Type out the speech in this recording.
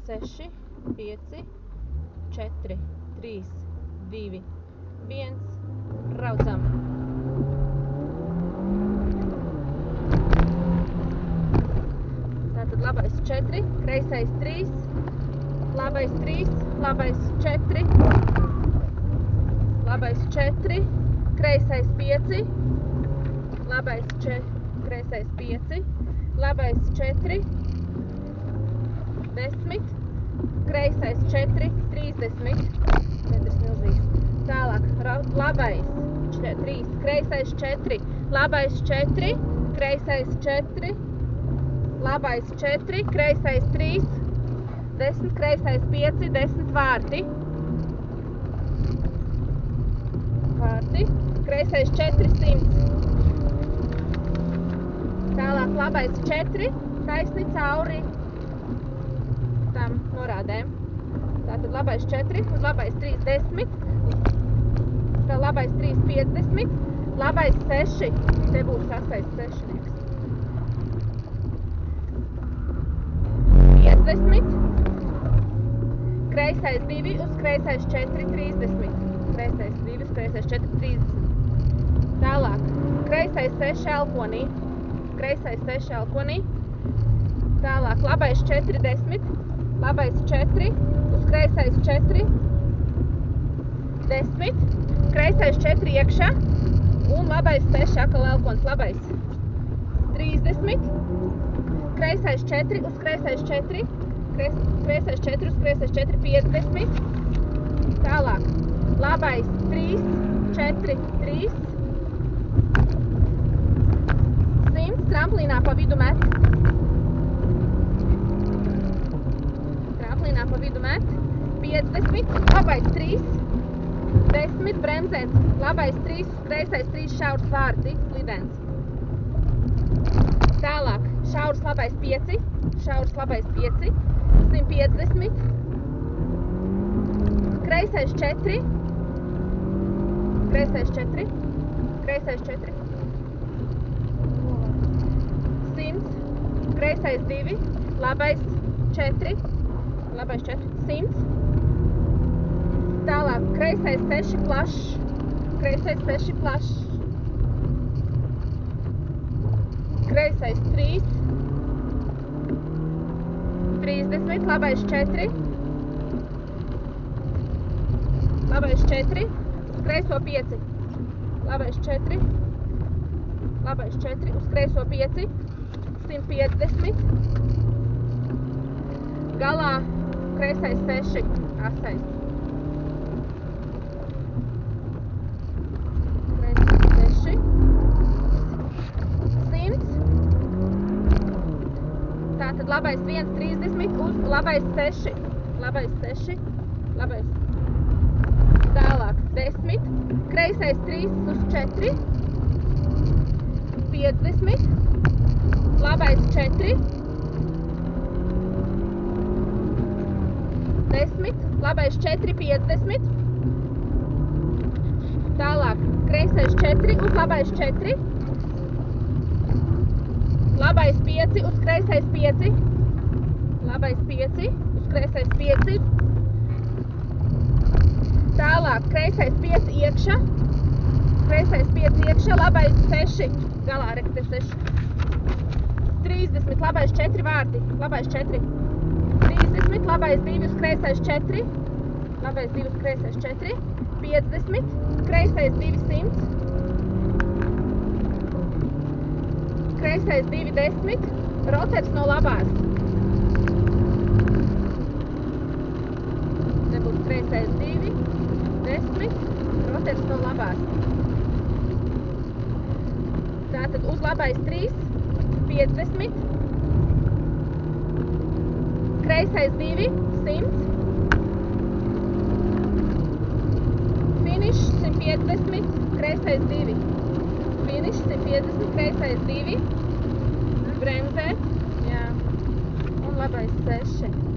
Seši, 5, 4, 3, 2, 1. Braucam! Tātad labais 4, kreisais 3, labais 3, labais 4, labais 4, kreisais 5, labais 4, kreisais 5, labais 4, 10, kreisais 4, 30, Pēters milzīgs. Tālāk, labais 3, kreisais 4, labais 4, kreisais 4, labais 4, kreisais 3, 10, kreisais 5, 10 vārti. Vārti, kreisais 400. Tālāk, labais 4, taisni cauri tam norādēm. Tātad labais 4, uz labais 3, 10, tā labais 3, 50, labais 6, te būs 8 sešnieks. 50, kreisais 2, uz kreisais 4, 30, kreisais 2, uz kreisais 4, 30. Tālāk, kreisais 6 elkonī, kreisais 6 elkonī. Tālāk, labais 4, 10, labais 4, uz kreisais 4, 10, kreisais 4 iekšā un labais 6 atkal elkons, labais 30, kreisais 4, uz kreisais 4, kreisais 4, uz kreisais 4, 50, tālāk, labais 3, 4, 3, 100, tramplīnā pa vidu met. Pa vidu met, 50, labais 3, 10, bremzēt, labais 3, kreisais 3, šaurs vārti, slidens. Tālāk, šaurs labais 5, šaurs labais 5, 150, kreisais 4, kreisais 4, kreisais 4, 100, kreisais 2, labais 4, labais 4, 100. Tālāk, kreisais 6 plašs, kreisais 6 plašs. Kreisais 3, 30, labais 4, labais 4, uz kreiso 5, labais 4, labais 4, uz kreiso 5, 150. Galā kreisais 6, asais. Kreisais 6, 100. Tātad labais 1, 30, uz labais 6, labais 6, labais. Tālāk 10, kreisais 3, uz 4, 50, labais 4, 10, labais 4, 50. Tālāk, kreisais 4, uz labais 4. Labais 5, uz kreisais 5. Labais 5, uz kreisais 5. Tālāk, kreisais 5 iekšā. Kreisais 5 iekšā, labais 6. Galā, rekte 6. 30, labais 4 vārti. Labais 4. 30, labais 2 uz kreisais 4, labais 2 uz kreisais 4, 50, kreisais 200, kreisais 2, 10, roters no labās. Te būs kreisais 2, 10, roters no labās. Tātad uz labais 3, 50, kreisais 2, 100, finish 150, kreisais 2, finish 150, kreisais 2, bremzēt, jā, un labais 6.